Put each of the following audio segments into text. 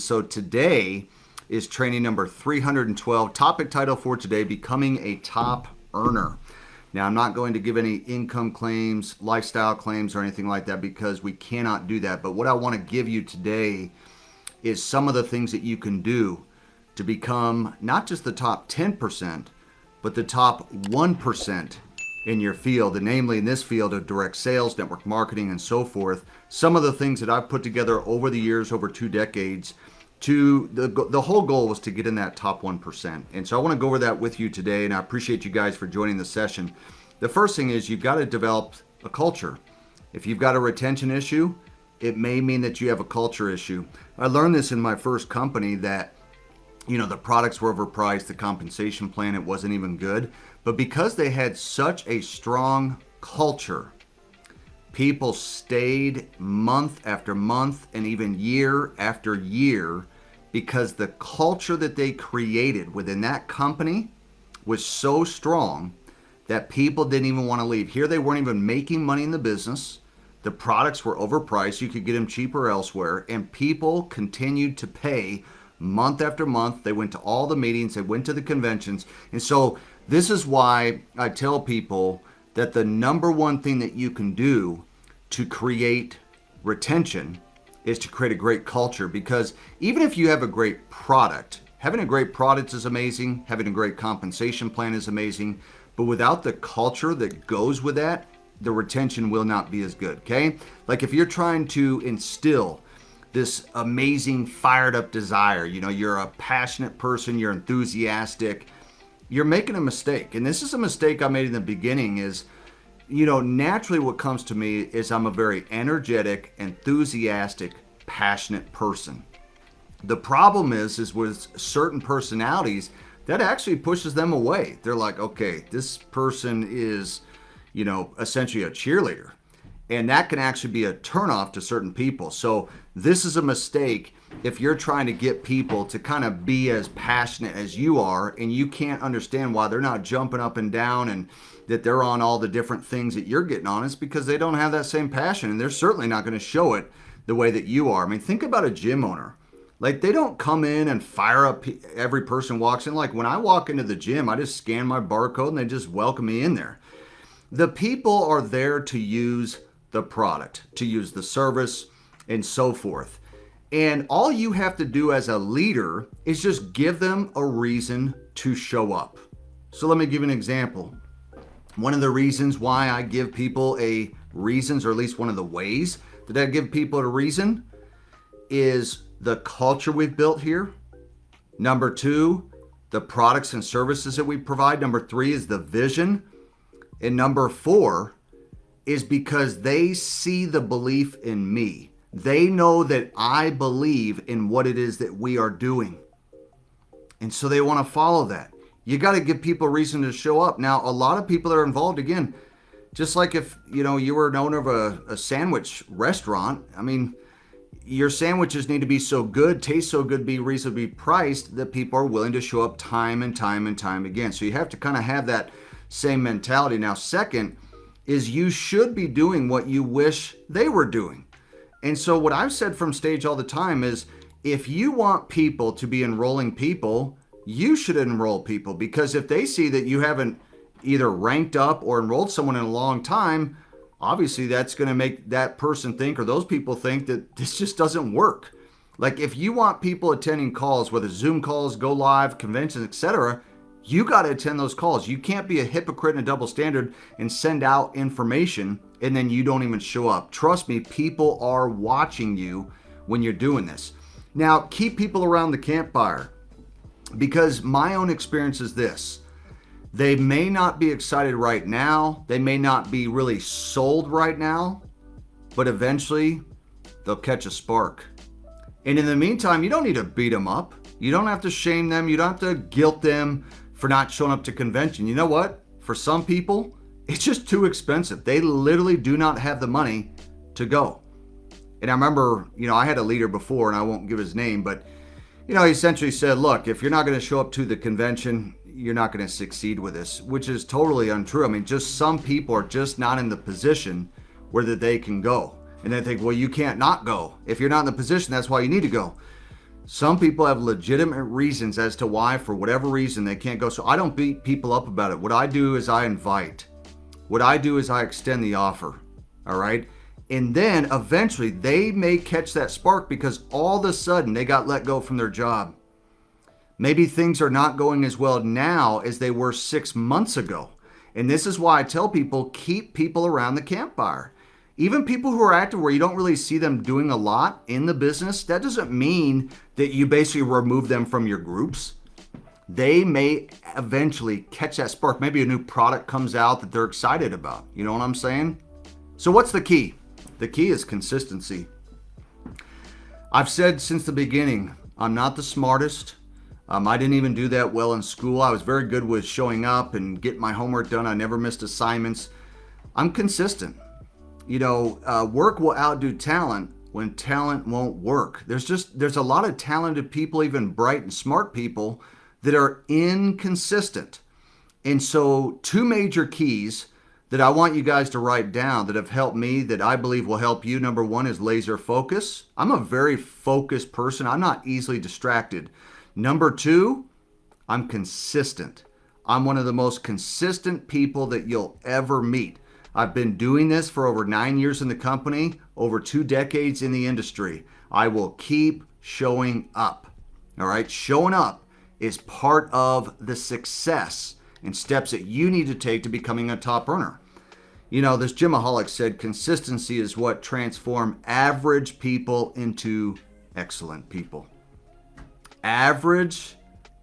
so today is training number 312. Topic title for today, becoming a top earner. Now, I'm not going to give any income claims, lifestyle claims, or anything like that because we cannot do that. But what I want to give you today is some of the things that you can do to become not just the top 10%, but the top 1% in your field, and namely in this field of direct sales, network marketing, and so forth. Some of the things that I've put together over the years, over 2 decades, the whole goal was to get in that top 1%. And so I want to go over that with you today, and I appreciate you guys for joining the session. The first thing is you've got to develop a culture. If you've got a retention issue, it may mean that you have a culture issue. I learned this in my first company that, the products were overpriced, the compensation plan, it wasn't even good. But because they had such a strong culture, people stayed month after month and even year after year because the culture that they created within that company was so strong that people didn't even want to leave. Here they weren't even making money in the business. The products were overpriced. You could get them cheaper elsewhere. And people continued to pay month after month. They went to all the meetings. They went to the conventions. And so this is why I tell people that the number one thing that you can do to create retention is to create a great culture. Because even if you have a great product, having a great product is amazing. Having a great compensation plan is amazing. But without the culture that goes with that, the retention will not be as good, okay? Like if you're trying to instill this amazing fired up desire, you're a passionate person, you're enthusiastic, you're making a mistake. And this is a mistake I made in the beginning is, naturally what comes to me is I'm a very energetic, enthusiastic, passionate person. The problem is with certain personalities, that actually pushes them away. They're like, okay, this person is, essentially a cheerleader. And that can actually be a turnoff to certain people. So this is a mistake if you're trying to get people to kind of be as passionate as you are, and you can't understand why they're not jumping up and down and that they're on all the different things that you're getting on. It's because they don't have that same passion, and they're certainly not going to show it the way that you are. I mean, think about a gym owner. Like, they don't come in and fire up every person walks in. Like, when I walk into the gym, I just scan my barcode and they just welcome me in there. The people are there to use the product, to use the service, and so forth. And all you have to do as a leader is just give them a reason to show up. So let me give you an example. One of the reasons why I give people a reasons, or at least one of the ways that I give people a reason, is the culture we've built here. Number 2, the products and services that we provide. Number 3 is the vision. And number 4 is because they see the belief in me. They know that I believe in what it is that we are doing. And so they want to follow that. You got to give people a reason to show up. Now, a lot of people that are involved, again, just like if, you were an owner of a sandwich restaurant, I mean, your sandwiches need to be so good, taste so good, be reasonably priced that people are willing to show up time and time and time again. So you have to kind of have that same mentality. Now, second is you should be doing what you wish they were doing. And so what I've said from stage all the time is, if you want people to be enrolling people, you should enroll people, because if they see that you haven't either ranked up or enrolled someone in a long time, obviously that's going to make that person think, or those people think, that this just doesn't work. Like, if you want people attending calls, whether Zoom calls, go live, conventions, etc., you got to attend those calls. You can't be a hypocrite and a double standard and send out information and then you don't even show up. Trust me, people are watching you when you're doing this. Now, keep people around the campfire, because my own experience is this. They may not be excited right now. They may not be really sold right now, but eventually they'll catch a spark. And in the meantime, you don't need to beat them up. You don't have to shame them. You don't have to guilt them for not showing up to convention. You know what? For some people, it's just too expensive. They literally do not have the money to go. And I remember, I had a leader before, and I won't give his name, but, he essentially said, look, if you're not going to show up to the convention, you're not going to succeed with this, which is totally untrue. I mean, just some people are just not in the position where that they can go. And they think, well, you can't not go. If you're not in the position, that's why you need to go. Some people have legitimate reasons as to why, for whatever reason, they can't go. So I don't beat people up about it. What I do is I invite. What I do is I extend the offer. All right. And then eventually they may catch that spark because all of a sudden they got let go from their job. Maybe things are not going as well now as they were 6 months ago. And this is why I tell people, keep people around the campfire. Even people who are active where you don't really see them doing a lot in the business, that doesn't mean that you basically remove them from your groups. They may eventually catch that spark. Maybe a new product comes out that they're excited about. You know what I'm saying? So what's the key? The key is consistency. I've said since the beginning, I'm not the smartest. I didn't even do that well in school. I was very good with showing up and getting my homework done. I never missed assignments. I'm consistent. Work will outdo talent when talent won't work. There's a lot of talented people, even bright and smart people, that are inconsistent. And so 2 major keys that I want you guys to write down that have helped me, that I believe will help you. Number 1 is laser focus. I'm a very focused person. I'm not easily distracted. Number 2, I'm consistent. I'm one of the most consistent people that you'll ever meet. I've been doing this for over 9 years in the company, over 2 decades in the industry. I will keep showing up. All right, showing up is part of the success and steps that you need to take to becoming a top earner. This gymaholic said consistency is what transforms average people into excellent people. Average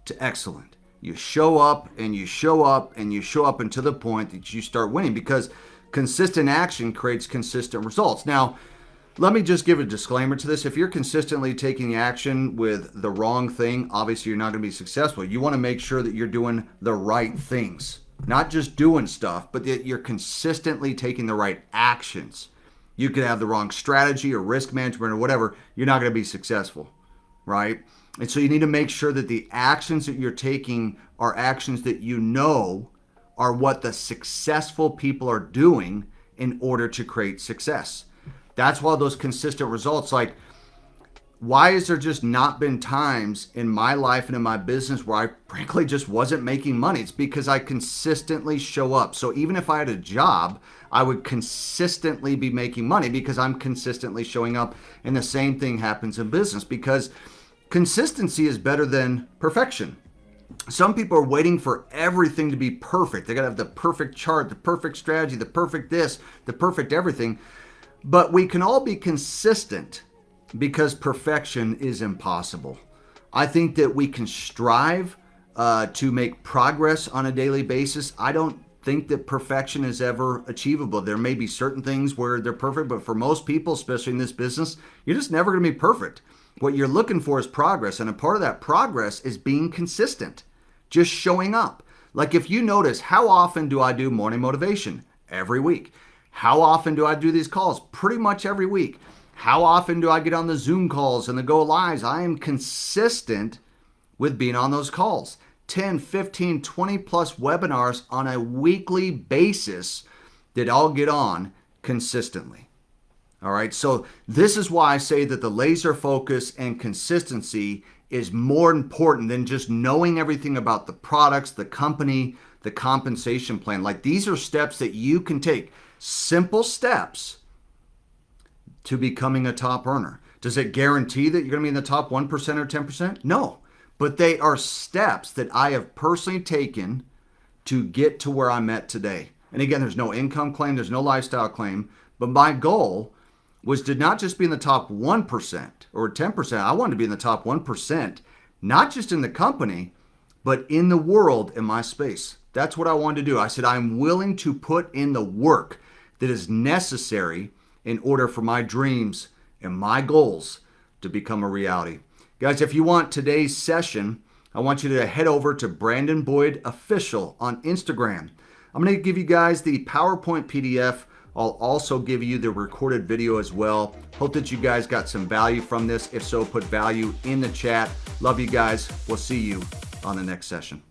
to excellent. You show up and you show up and you show up until the point that you start winning, because consistent action creates consistent results. Now, let me just give a disclaimer to this. If you're consistently taking action with the wrong thing, obviously you're not going to be successful. You want to make sure that you're doing the right things, not just doing stuff, but that you're consistently taking the right actions. You could have the wrong strategy or risk management or whatever. You're not going to be successful, right? And so you need to make sure that the actions that you're taking are actions that you know are what the successful people are doing in order to create success. That's why those consistent results, like, why has there just not been times in my life and in my business where I frankly just wasn't making money? It's because I consistently show up. So even if I had a job, I would consistently be making money because I'm consistently showing up. And the same thing happens in business, because consistency is better than perfection. Some people are waiting for everything to be perfect. They got to have the perfect chart, the perfect strategy, the perfect this, the perfect everything. But we can all be consistent because perfection is impossible. I think that we can strive to make progress on a daily basis. I don't think that perfection is ever achievable. There may be certain things where they're perfect, but for most people, especially in this business, you're just never going to be perfect. What you're looking for is progress, and a part of that progress is being consistent, just showing up. Like, if you notice, how often do I do morning motivation? Every week. How often do I do these calls? Pretty much every week. How often do I get on the Zoom calls and the go lives? I am consistent with being on those calls. 10, 15, 20 plus webinars on a weekly basis that I'll get on consistently. All right, so this is why I say that the laser focus and consistency is more important than just knowing everything about the products, the company, the compensation plan. Like, these are steps that you can take, simple steps to becoming a top earner. Does it guarantee that you're going to be in the top 1% or 10%? No, but they are steps that I have personally taken to get to where I'm at today. And again, there's no income claim, there's no lifestyle claim, but my goal was to not just be in the top 1% or 10%. I wanted to be in the top 1%, not just in the company, but in the world, in my space. That's what I wanted to do. I said, I'm willing to put in the work that is necessary in order for my dreams and my goals to become a reality. Guys, if you want today's session, I want you to head over to Brandon Boyd Official on Instagram. I'm going to give you guys the PowerPoint PDF. I'll also give you the recorded video as well. Hope that you guys got some value from this. If so, put value in the chat. Love you guys. We'll see you on the next session.